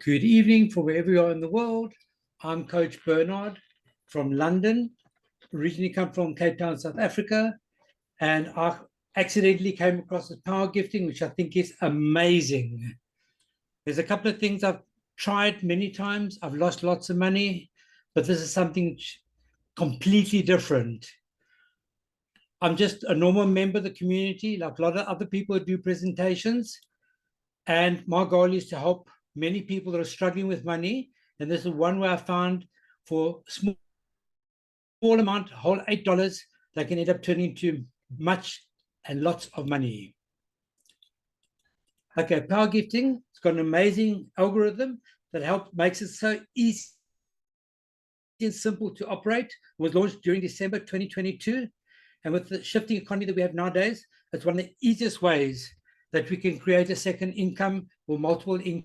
Good evening from wherever you are in the world. I'm Coach Bernard from London, originally come from Cape Town, South Africa, and I accidentally came across this Powe Gifting, which I think is amazing. There's a couple of things I've tried many times. I've lost lots of money, but this is something completely different. I'm just a normal member of the community, like a lot of other people who do presentations. And my goal is to help many people that are struggling with money. And this is one way I found for small amount, whole $8, they can end up turning into much and lots of money. Okay, Powe Gifting, it's got an amazing algorithm that makes it so easy and simple to operate. It was launched during December 2022. And with the shifting economy that we have nowadays, it's one of the easiest ways that we can create a second income or multiple incomes.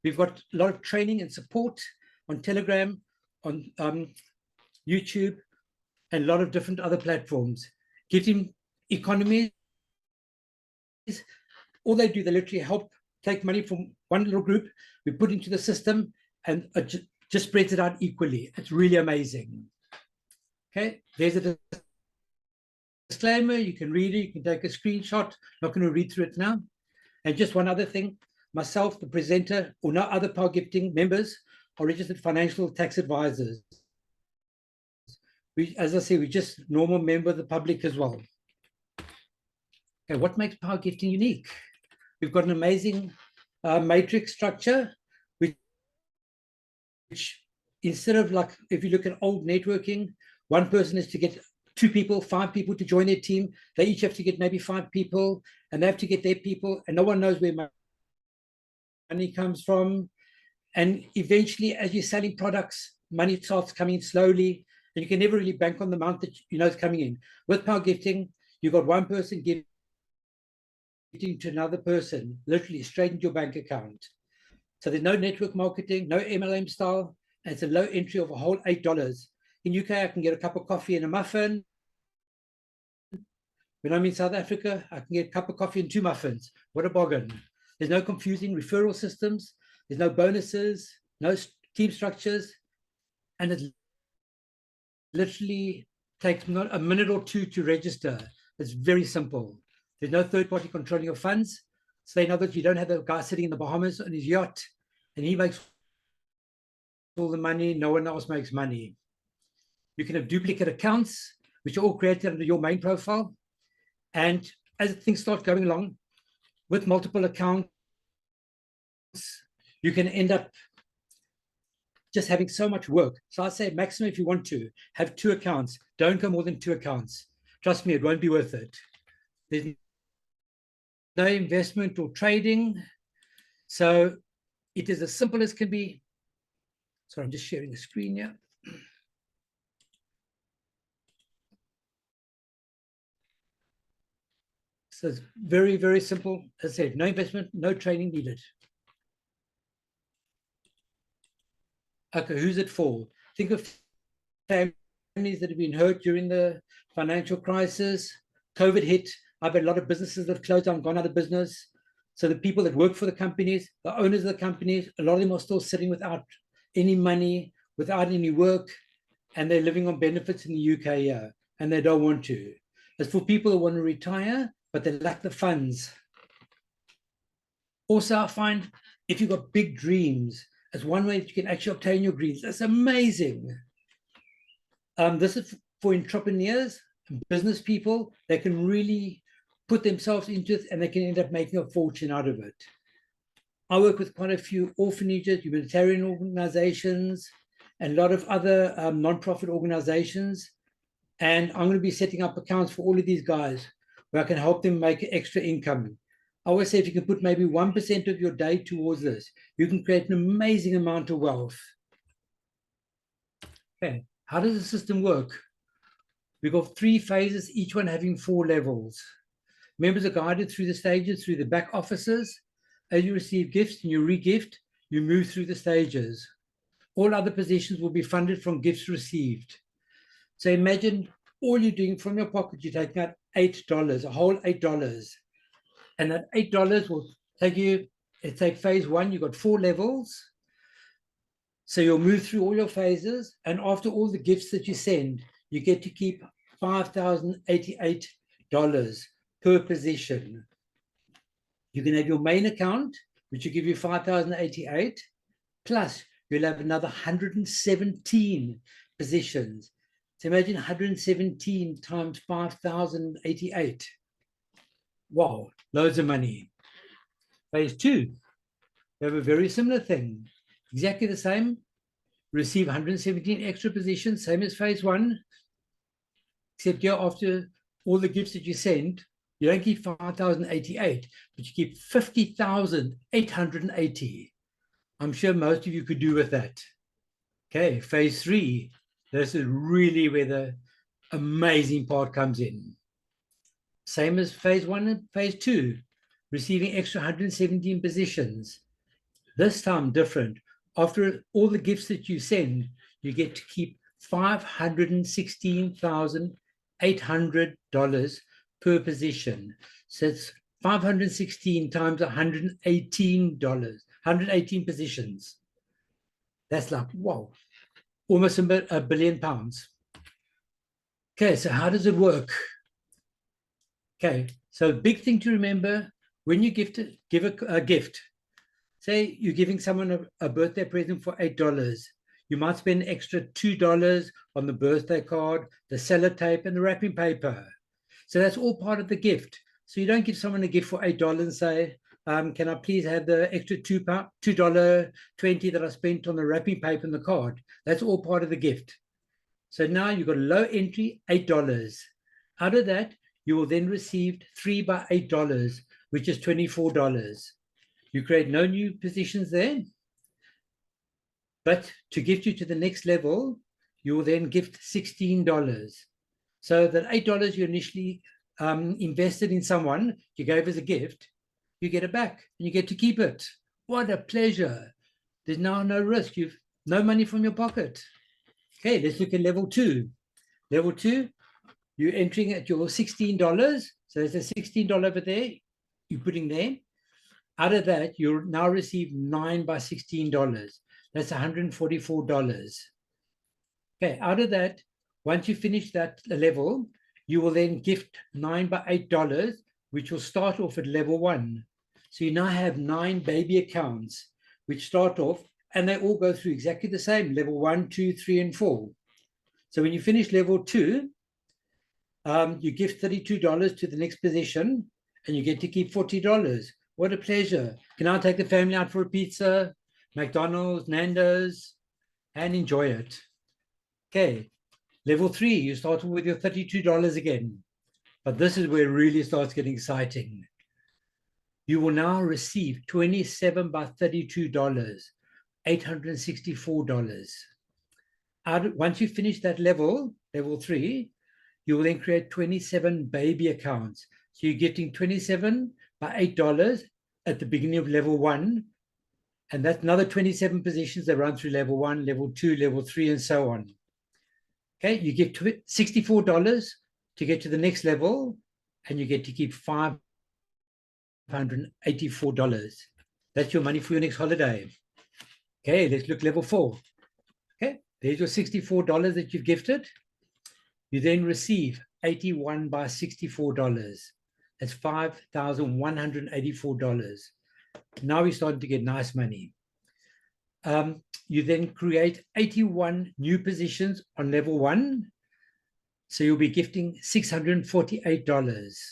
We've got a lot of training and support on Telegram, on YouTube, and a lot of different other platforms. Gifting economies, all they do, they literally help take money from one little group, we put into the system, and it just spreads it out equally. It's really amazing. Okay, there's a disclaimer. You can read it, you can take a screenshot. Not going to read through it now. And just one other thing, myself, the presenter, or no other Powe Gifting members are registered financial tax advisors. As I say, we're just normal member of the public as well. Okay, what makes Powe Gifting unique? We've got an amazing matrix structure, which instead of, like, if you look at old networking, one person is to get 2 people, 5 people to join their team. They each have to get maybe 5 people, and they have to get their people, and no one knows where money comes from. And eventually, as you're selling products, money starts coming in slowly, and you can never really bank on the amount that you know is coming in. With Powe Gifting, you've got one person giving to another person, literally straight into your bank account. So there's no network marketing, no MLM style, and it's a low entry of a whole $8. In UK, I can get a cup of coffee and a muffin. When I'm in South Africa, I can get a cup of coffee and 2 muffins. What a bargain. There's no confusing referral systems. There's no bonuses, no team structures. And it literally takes not a minute or 2 to register. It's very simple. There's no third party controlling your funds. So in other words, you don't have a guy sitting in the Bahamas on his yacht and he makes all the money. No one else makes money. You can have duplicate accounts, which are all created under your main profile. And as things start going along with multiple accounts, you can end up just having so much work. So I say maximum, if you want to, have 2 accounts. Don't go more than 2 accounts. Trust me, it won't be worth it. There's no investment or trading. So it is as simple as can be. Sorry, I'm just sharing the screen here. So it's very, very simple. As I said, no investment, no training needed. Okay, who's it for? Think of families that have been hurt during the financial crisis. COVID hit. I've had a lot of businesses that have closed down, gone out of business. So the people that work for the companies, the owners of the companies, a lot of them are still sitting without any money, without any work, and they're living on benefits in the UK here, and they don't want to. As for people who want to retire, but they lack the funds. Also, I find if you've got big dreams, as one way that you can actually obtain your dreams. That's amazing. This is for entrepreneurs and business people. They can really put themselves into it and they can end up making a fortune out of it. I work with quite a few orphanages, humanitarian organizations, and a lot of other non-profit organizations. And I'm going to be setting up accounts for all of these guys where I can help them make extra income. I always say if you can put maybe 1% of your day towards this, you can create an amazing amount of wealth. Okay, how does the system work? We've got 3 phases, each one having 4 levels. Members are guided through the stages, through the back offices. As you receive gifts and you re-gift, you move through the stages. All other positions will be funded from gifts received. So imagine all you're doing from your pocket, you're taking out $8, a whole $8. And that $8 will take you let's take phase one, you've got 4 levels. So you'll move through all your phases, and after all the gifts that you send, you get to keep $5,088 per position. You can have your main account, which will give you $5,088, plus you'll have another 117 positions. So imagine 117 times 5,088. Wow, loads of money. Phase two, you have a very similar thing. Exactly the same. Receive 117 extra positions, same as phase one, except here after all the gifts that you send, you don't keep 5,088, but you keep 50,880. I'm sure most of you could do with that. Okay, phase three. This is really where the amazing part comes in. Same as phase one and phase two, receiving extra 117 positions. This time different. After all the gifts that you send, you get to keep $516,800 per position. So it's 516 times $118, 118 positions. That's like, wow, almost a billion pounds. Okay, so how does it work? Okay, so big thing to remember when you give a gift, say you're giving someone a birthday present for $8. You might spend an extra $2 on the birthday card, the sellotape, and the wrapping paper. So that's all part of the gift. So you don't give someone a gift for $8 and say, can I please have the extra $2.20 that I spent on the wrapping paper and the card? That's all part of the gift. So now you've got a low entry, $8. Out of that, you will then receive 3 by $8, which is $24. You create no new positions there. But to gift you to the next level, you will then gift $16. So that $8 you initially invested in someone, you gave as a gift, you get it back and you get to keep it. What a pleasure. There's now no risk. You've no money from your pocket. Okay, let's look at level two. Level two, you're entering at your $16. So there's a $16 over there. You're putting there. Out of that, you'll now receive 9 by $16. That's $144. Okay, out of that, once you finish that level, you will then gift 9 by $8, which will start off at level one. So you now have 9 baby accounts, which start off, and they all go through exactly the same, level 1, 2, 3, and 4. So when you finish level 2, you give $32 to the next position, and you get to keep $40. What a pleasure. You can now take the family out for a pizza, McDonald's, Nando's, and enjoy it. Okay, level 3, you start with your $32 again. But this is where it really starts getting exciting. You will now receive 27 by $32, $864. Once you finish that level 3, you will then create 27 baby accounts. So you're getting 27 by $8 at the beginning of level 1. And that's another 27 positions that run through level 1, level 2, level 3, and so on. Okay, you get $64 to get to the next level, and you get to keep $584. That's your money for your next holiday. Okay, let's look level 4. Okay, there's your $64 that you've gifted. You then receive 81 by $64. That's $5,184. Now we're starting to get nice money. You then create 81 new positions on level 1. So you'll be gifting $648.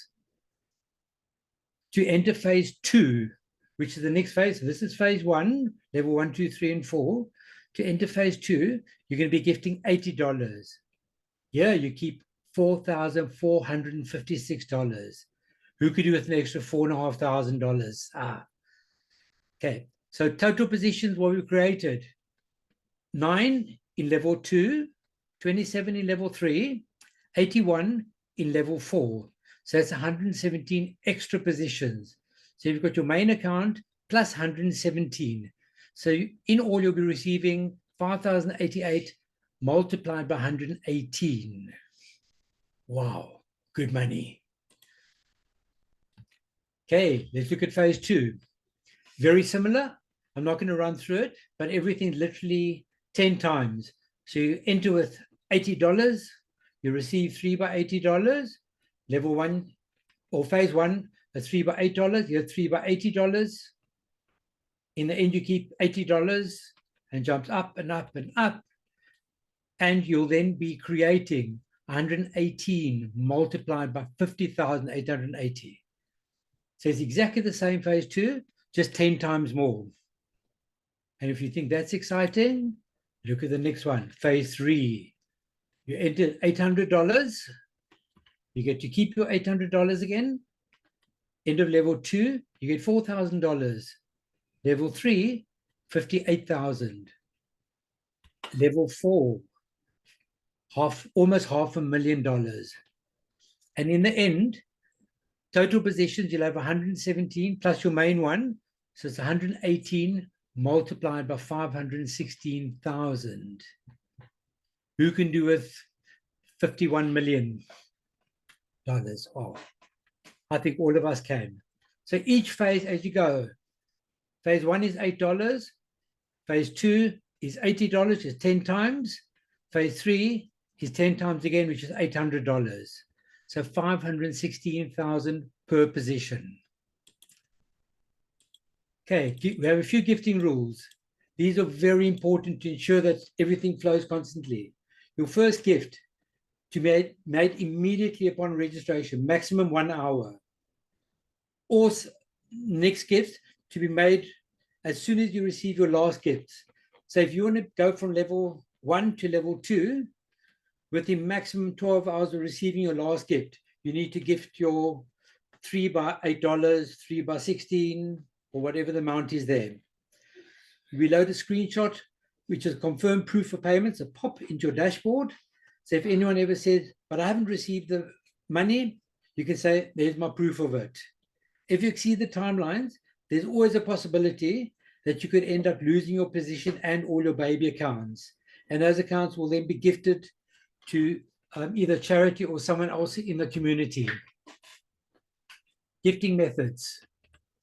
To enter phase 2, which is the next phase. So this is phase 1, level 1, 2, 3, and 4. To enter phase 2, you're going to be gifting $80. Here you keep $4,456. Who could do with an extra $4,500? Okay, so total positions what we created: 9 in level 2, 27 in level 3, 81 in level 4. So that's 117 extra positions. So you've got your main account plus 117. So in all, you'll be receiving 5,088 multiplied by 118. Wow, good money. Okay, let's look at phase 2. very similar. I'm not going to run through it, but everything's literally 10 times. So you enter with $80, you receive 3 by $80. Level 1 or phase 1, a 3 by $8, you have 3 by $80. In the end, you keep $80 and jumps up and up and up. And you'll then be creating 118 multiplied by 50,880. So it's exactly the same phase 2, just 10 times more. And if you think that's exciting, look at the next one, phase 3. You enter $800. You get to keep your $800 again. End of level 2, you get $4,000. Level 3, $58,000. Level 4, almost $500,000. And in the end, total positions, you'll have 117 plus your main one. So it's 118 multiplied by 516,000. Who can do with $51 million? Oh, I think all of us can. So each phase as you go, phase 1 is $8. Phase 2 is $80, which is 10 times. Phase 3 is 10 times again, which is $800. So 516,000 per position. Okay, we have a few gifting rules. These are very important to ensure that everything flows constantly. Your first gift to be made immediately upon registration, maximum 1 hour. Or next gift to be made as soon as you receive your last gift. So if you want to go from level 1 to level 2, within maximum 12 hours of receiving your last gift, you need to gift your 3 by $8, 3 by 16, or whatever the amount is there. We load a screenshot, which is confirmed proof of payments, a pop into your dashboard. So if anyone ever says, but I haven't received the money, you can say, there's my proof of it. If you exceed the timelines, there's always a possibility that you could end up losing your position and all your baby accounts. And those accounts will then be gifted to either charity or someone else in the community. Gifting methods.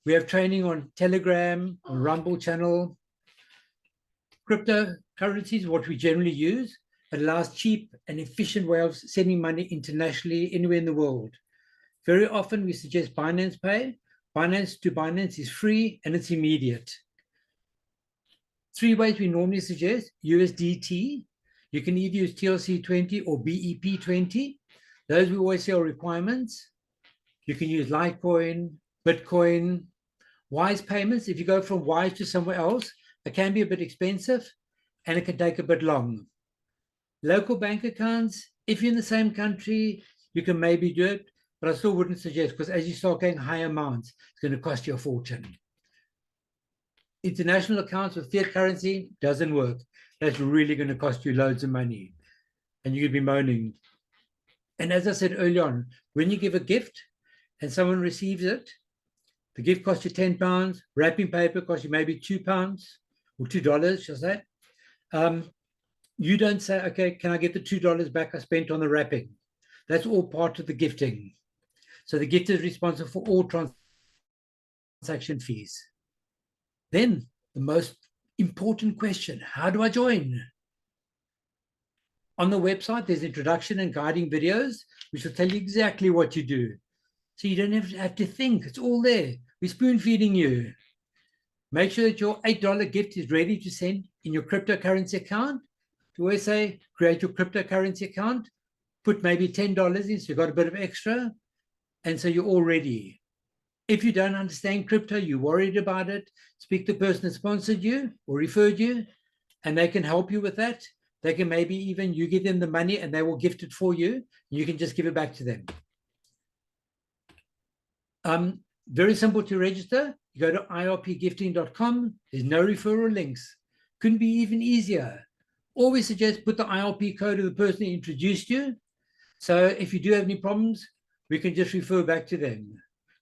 We have training on Telegram, on Rumble channel. Cryptocurrencies, what we generally use. It allows cheap and efficient way of sending money internationally anywhere in the world. Very often we suggest Binance Pay. Binance to Binance is free and it's immediate. 3 ways we normally suggest: USDT. You can either use TLC20 or BEP20. Those we always say are requirements. You can use Litecoin, Bitcoin. Wise payments, if you go from Wise to somewhere else, it can be a bit expensive and it can take a bit long. Local bank accounts, if you're in the same country, you can maybe do it, but I still wouldn't suggest, because as you start getting high amounts, it's going to cost you a fortune. International accounts with fiat currency doesn't work. That's really going to cost you loads of money and you could be moaning. And as I said earlier on, when you give a gift and someone receives it, the gift costs you £10, wrapping paper costs you maybe £2 or $2, shall I say. You don't say, okay, can I get the $2 back I spent on the wrapping? That's all part of the gifting. So the gift is responsible for all transaction fees. Then the most important question, how do I join? On the website, there's introduction and guiding videos, which will tell you exactly what you do. So you don't have to think, it's all there. We're spoon feeding you. Make sure that your $8 gift is ready to send in your cryptocurrency account. We always say, create your cryptocurrency account, put maybe $10 in, so you've got a bit of extra, and so you're all ready. If you don't understand crypto, you're worried about it, speak to the person that sponsored you or referred you, and they can help you with that. They can maybe even, you give them the money and they will gift it for you. You can just give it back to them. Very simple to register. You go to irpgifting.com. There's no referral links. Couldn't be even easier. Always suggest put the IRP code of the person who introduced you. So if you do have any problems, we can just refer back to them.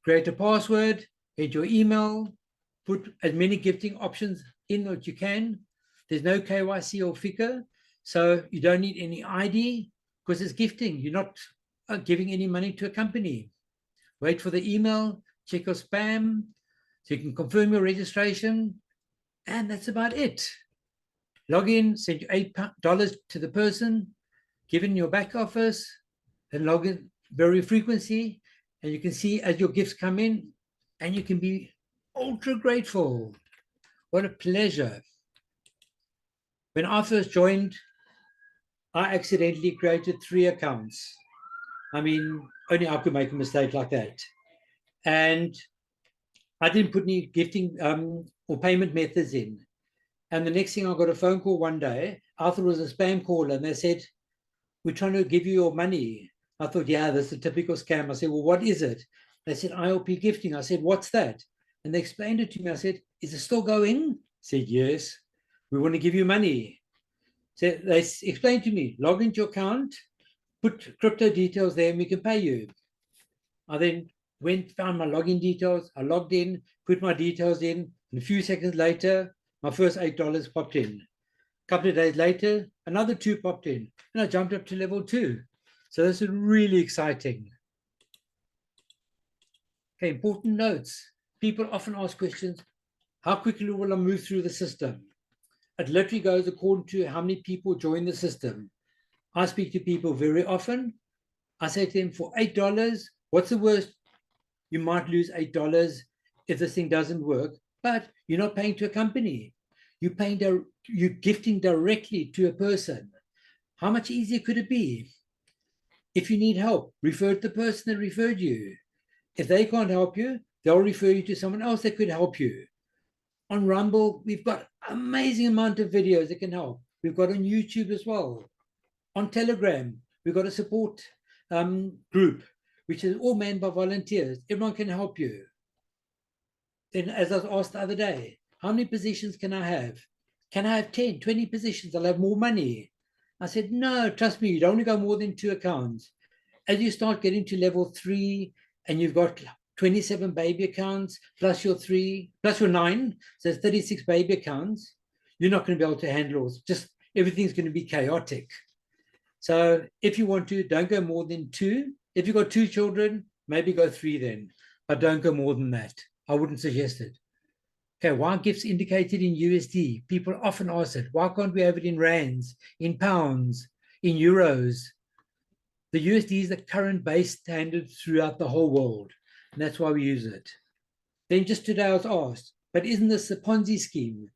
Create a password, enter your email, put as many gifting options in that you can. There's no KYC or FICA, so you don't need any ID because it's gifting. You're not giving any money to a company. Wait for the email, check your spam. So you can confirm your registration, and that's about it. Log in, send you $8 to the person, give in your back office, and log in very frequency, and you can see as your gifts come in, and you can be ultra grateful. What a pleasure. When I first joined, I accidentally created 3 accounts. I mean, only I could make a mistake like that. And I didn't put any gifting or payment methods in. And the next thing, I got a phone call one day. I thought it was a spam call, and they said, "We're trying to give you your money." I thought, yeah, that's a typical scam. I said, "Well, what is it?" They said, "ILP gifting." I said, "What's that?" And they explained it to me. I said, "Is it still going?" I said, "Yes, we want to give you money." So they explained to me, log into your account, put crypto details there, and we can pay you. I then found my login details. I logged in, put my details in, and a few seconds later, my first $8 popped in. A couple of days later, another 2 popped in, and I jumped up to level 2. So this is really exciting. Okay, important notes. People often ask questions, how quickly will I move through the system? It literally goes according to how many people join the system. I speak to people very often. I say to them, for $8, what's the worst? You might lose $8 if this thing doesn't work, but you're not paying to a company. You're gifting directly to a person. How much easier could it be? If you need help, refer to the person that referred you. If they can't help you, they'll refer you to someone else that could help you. On Rumble, we've got amazing amount of videos that can help. We've got on YouTube as well. On Telegram, we've got a support group, which is all manned by volunteers. Everyone can help you. Then, as I was asked the other day, how many positions can I have? Can I have 10, 20 positions? I'll have more money. I said, no, trust me, you don't want to go more than 2 accounts. As you start getting to level 3 and you've got 27 baby accounts plus your 3, plus your 9, so it's 36 baby accounts, you're not going to be able to handle it. Just everything's going to be chaotic. So if you want to, don't go more than 2. If you've got 2 children, maybe go 3 then, but don't go more than that. I wouldn't suggest it. Okay, why gifts indicated in USD? People often ask it. Why can't we have it in rands, in pounds, in euros? The USD is the current base standard throughout the whole world, and that's why we use it. Then just today I was asked, but isn't this a Ponzi scheme?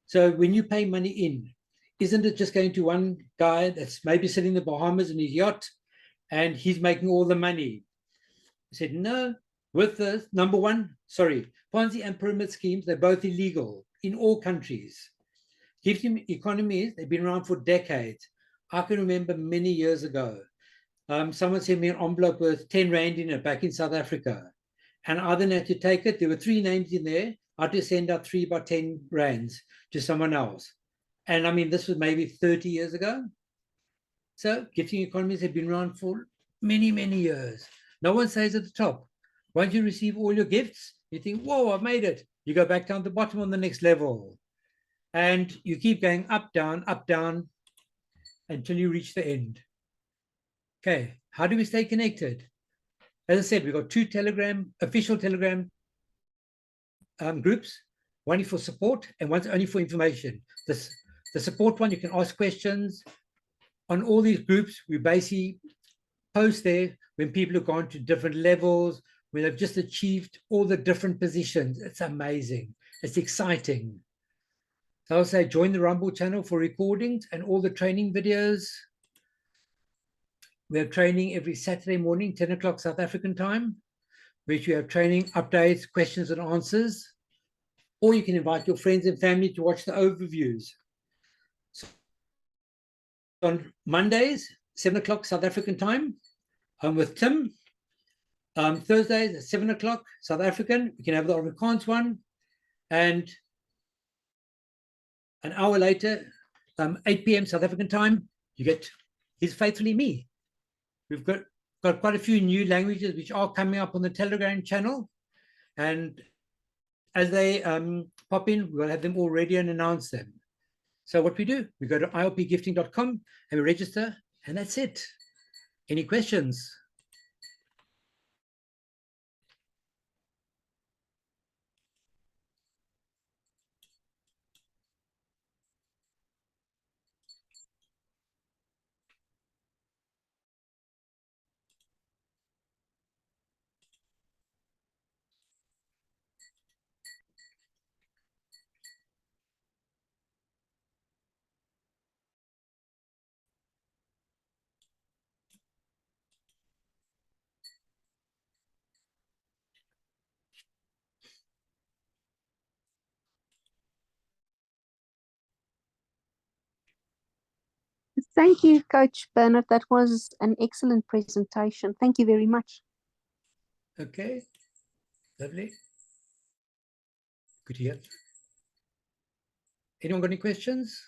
So when you pay money in, isn't it just going to one guy that's maybe sitting in the Bahamas in his yacht and he's making all the money? I said, no, with the number one, Ponzi and pyramid schemes, they're both illegal in all countries. Gifting economies, they've been around for decades. I can remember many years ago, someone sent me an envelope with 10 Rand in it back in South Africa. And I then had to take it. There were 3 names in there. I had to send out 3 by 10 Rands to someone else. And I mean, this was maybe 30 years ago. So gifting economies have been around for many, many years. No one stays at the top. Once you receive all your gifts, you think, whoa, I've made it. You go back down to the bottom on the next level. And you keep going up, down, until you reach the end. Okay, how do we stay connected? As I said, we've got 2 official Telegram groups. One is for support and one's only for information. The support one, you can ask questions. On all these groups, we basically post there when people have gone to different levels, when they've just achieved all the different positions. It's amazing. It's exciting. So I'll say join the Rumble channel for recordings and all the training videos. We have training every Saturday morning, 10 o'clock South African time, which you have training updates, questions and answers. Or you can invite your friends and family to watch the overviews. So on Mondays, 7 o'clock South African time, I'm with Tim. Thursdays at 7 o'clock South African, we can have the Afrikaans one. And an hour later, 8 p.m. South African time, you get Is Faithfully Me. We've got quite a few new languages which are coming up on the Telegram channel. And as they pop in, we'll have them all ready and announce them. So what we do, we go to ilpgifting.com and we register, and that's it. Any questions? Thank you, Coach Bernard. That was an excellent presentation. Thank you very much. Okay, lovely. Good to hear. Anyone got any questions?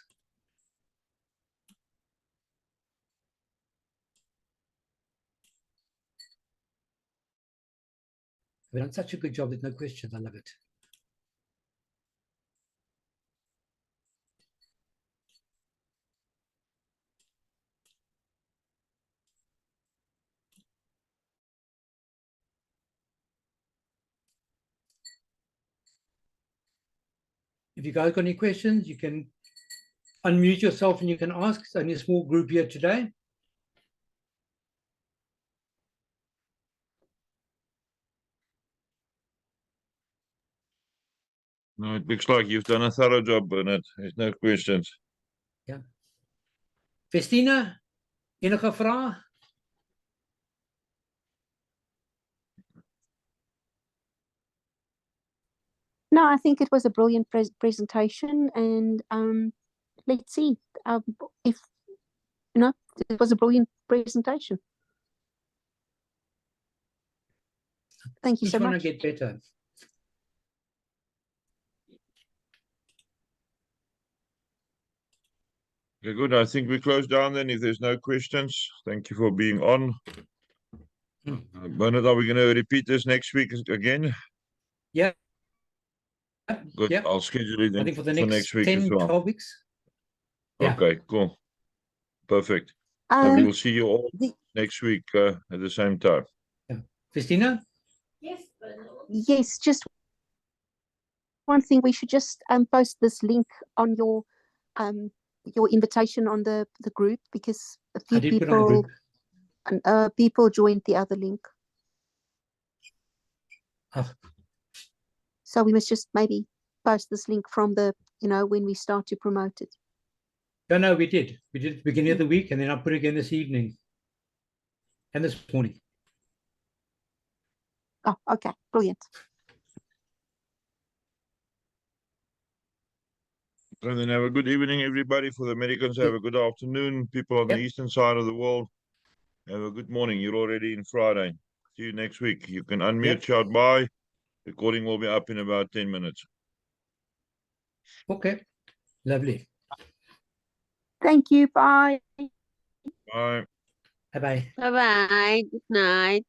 We've done such a good job with no questions. I love it. If you guys got any questions, you can unmute yourself and you can ask. It's only a small group here today. No, it looks like you've done a thorough job, Bernard. There's no questions. Yeah. Festina, enige vrae? No, I think it was a brilliant presentation, and let's see if it was a brilliant presentation. Thank you so much. Each one get better. Okay, good. I think we close down then if there's no questions. Thank you for being on. Bernard, are we going to repeat this next week again? Yeah. Good. Yeah. I'll schedule it I think for the next week 10, as well. 12 weeks. Yeah. Okay, cool. Perfect. So we will see you all next week at the same time. Yeah. Festina? Yes, just one thing. We should just post this link on your invitation on the group, because a few people joined the other link. Oh. So we must just maybe post this link from the, when we start to promote it. No, we did. We did at the beginning of the week, and then I put it again this evening and this morning. Oh, okay. Brilliant. So then have a good evening, everybody. For the Americans, have a good afternoon. People on the eastern side of the world, have a good morning. You're already in Friday. See you next week. You can unmute, shout bye. Recording will be up in about 10 minutes. Okay. Lovely. Thank you. Bye. Bye. Bye-bye. Bye-bye. Good night.